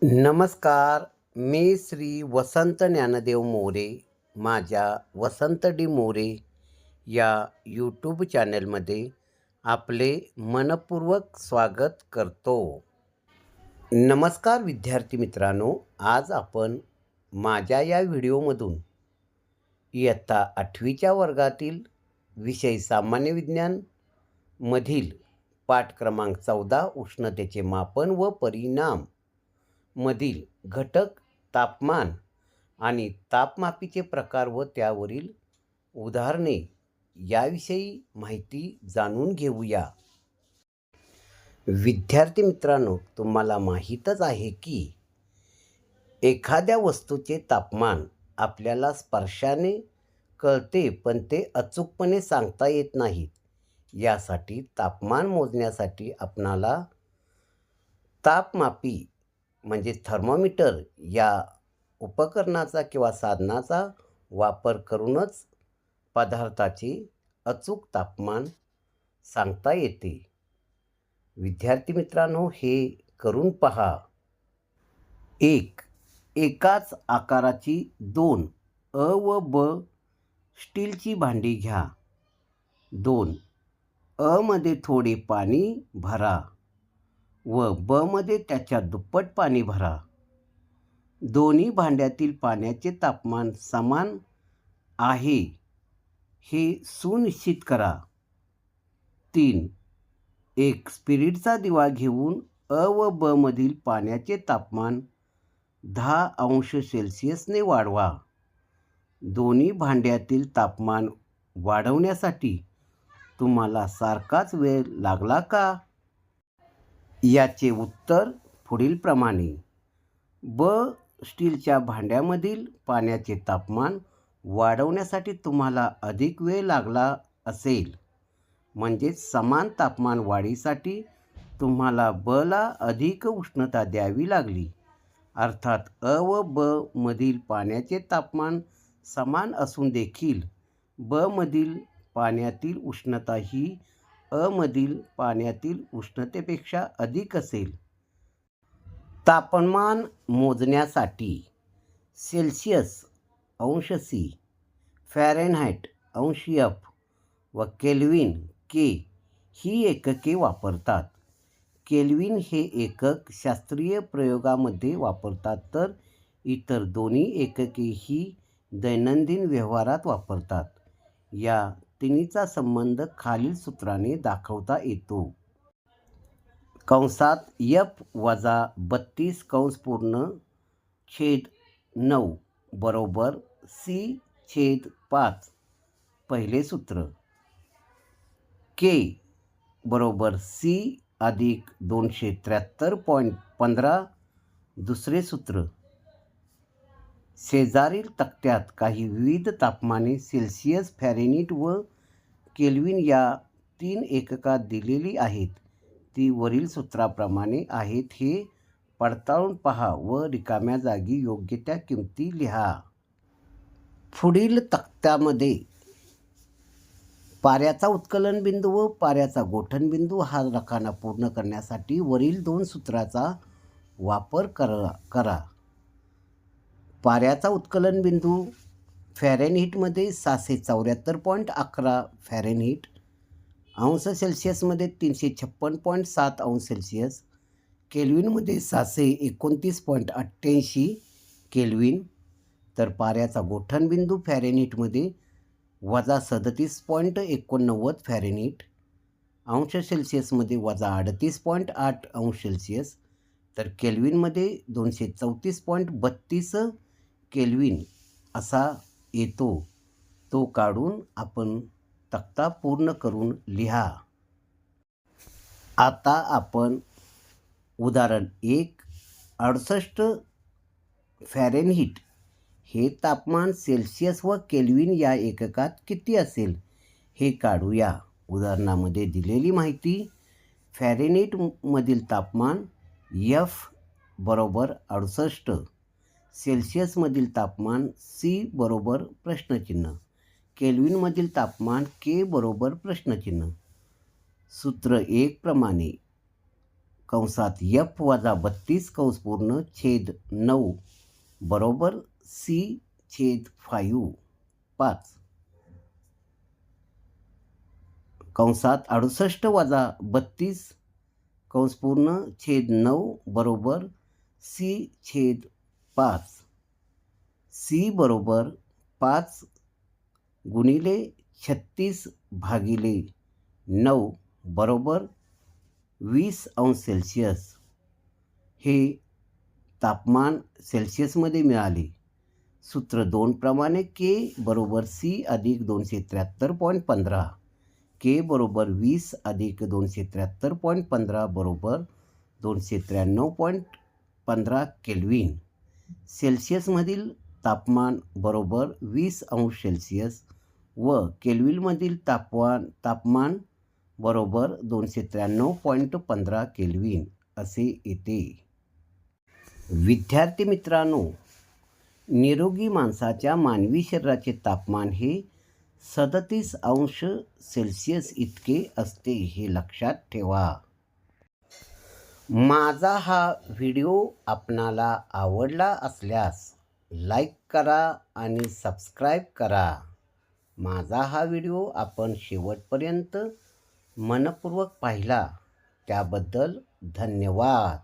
नमस्कार. मी श्री वसंत ज्ञानदेव मोरे. माझ्या वसंत डी मोरे या यूट्यूब चॅनलमध्ये आपले मनपूर्वक स्वागत करतो. नमस्कार विद्यार्थी मित्रांनो. आज आपण माझ्या या व्हिडिओमधून इयत्ता 8वीच्या वर्गातील विषय सामान्य विज्ञान मधील पाठ क्रमांक 14 उष्णतेचे मापन व परिणाम मधील घटक, तापमान आणि तापमापीचे प्रकार व त्यावरील उदाहरणे याविषयी माहिती जाणून घेऊया. विद्यार्थी मित्रांनो, तुम्हाला माहीतच आहे की एखाद्या वस्तूचे तापमान आपल्याला स्पर्शाने कळते, पण ते अचूकपणे सांगता येत नाहीत. यासाठी तापमान मोजण्यासाठी आपणाला तापमापी म्हणजे थर्मोमीटर या उपकरणाचा किंवा साधनाचा वापर करूनच पदार्थाचे अचूक तापमान सांगता येते. विद्यार्थी मित्रांनो, हे करून पहा. एकाच आकाराची 2 अ व ब स्टीलची भांडी घ्या. 2 अ मध्ये थोडे पाणी भरा व ब मध्ये त्याच्या दुप्पट पाणी भरा. दोन्ही भांड्यातील पाण्याचे तापमान समान आहे हे सुनिश्चित करा. 3 एक स्पिरिटचा दिवा घेऊन अ व ब मधील पाण्याचे तापमान 10 अंश सेल्सिअसने वाढवा. दोन्ही भांड्यातील तापमान वाढवण्यासाठी तुम्हाला सारखाच वेळ लागला का? याचे उत्तर पुढीलप्रमाणे. ब स्टीलच्या भांड्यामधील पाण्याचे तापमान वाढवण्यासाठी तुम्हाला अधिक वेळ लागला असेल. म्हणजेच समान तापमान वाढीसाठी तुम्हाला ब ला अधिक उष्णता द्यावी लागली. अर्थात अ व ब मधील पाण्याचे तापमान समान असून देखील ब मधील पाण्यातील उष्णता ही अ मधील पाण्यातील उष्णतेपेक्षा अधिक असेल. तापमान मोजण्यासाठी सेल्सिअस अंश सी, फॅरेनहाइट अंश एफ व केल्विन के ही एकके वापरतात. केल्विन हे एकक शास्त्रीय प्रयोगामध्ये वापरतात, तर इतर दोन्ही एकके ही दैनंदिन व्यवहारात वापरतात. या तिन्हीचा संबंध खालील सूत्राने दाखवता येतो. कंसात F वजा 32(9) बरोबर C/5 पहिले सूत्र. K बरोबर C अधिक 273.15 दुसरे सूत्र. शेजारील तक्त्यात काही विविध तापमाने सेल्सिअस, फॅरेनहीट व केल्विन या 3 एककात दिलेली आहेत. ती वरील सूत्राप्रमाणे आहेत हे पडताळून पहा व रिकाम्या जागी योग्य त्या किमती लिहा. पुढील तक्त्यामध्ये पाऱ्याचा उत्कलन बिंदू व पाऱ्याचा गोठण बिंदू हा रकाना पूर्ण करण्यासाठी वरील 2 सूत्राचा वापर करा. पाऱ्याचा उत्कलन बिंदू फॅरेनहीटमध्ये 674.11 फॅरेनहीट, अंश सेल्सिअसमध्ये 356.7 अंश सेल्सिअस, केल्विनमध्ये 629.88 केल्विन. तर पाऱ्याचा गोठण बिंदू फॅरेनहीटमध्ये वजा 37.89 फॅरेनहीट, अंश सेल्सिअसमध्ये वजा 38.8 अंश सेल्सिअस, तर केल्विनमध्ये 234.32 केल्विन असा येतो. तो काढून आपण तक्ता पूर्ण करून लिहा. आता आपण उदाहरण 1 68 फॅरेनहीट हे तापमान सेल्सिअस व केल्विन या एककात किती असेल हे काढूया. उदाहरणामध्ये दिलेली माहिती. फॅरेनहीटमधील तापमान F बरोबर 68, सेल्सिअसमधील तापमान C बरोबर प्रश्नचिन्ह, केल्विनमधील तापमान K बरोबर प्रश्नचिन्ह. सूत्र 1 प्रमाणे कंसात F वजा 32 कंस पूर्ण छेद 9 बरोबर C छेद 5 कंसात 68 वजा 32 कंस पूर्ण छेद 9 बरोबर C छेद 5 C बरोबर 5 गुणिले 36 भागिले 9 बरोबर 20 अंश सेल्सिअस. हे तापमान सेल्सिअसमध्ये मिळाले. सूत्र 2 प्रमाणे K बरोबर C अधिक 273.15 K बरोबर 20 अधिक 273.15 बरोबर 293.15 केल्विन. सेल्सिअसमधील तापमान बरोबर 20 अंश सेल्सिअस व केल्विनमधील तापमान बरोबर 293.15 केल्विन असे येते. विद्यार्थी मित्रांनो, निरोगी माणसाच्या मानवी शरीराचे तापमान हे 37 अंश सेल्सिअस इतके असते, हे लक्षात ठेवा. माझा हा व्हिडिओ आपणाला आवडला असल्यास लाईक करा आणि सबस्क्राईब करा. माझा हा व्हिडिओ आपण शेवटपर्यंत मनपूर्वक पाहिला त्याबद्दल धन्यवाद.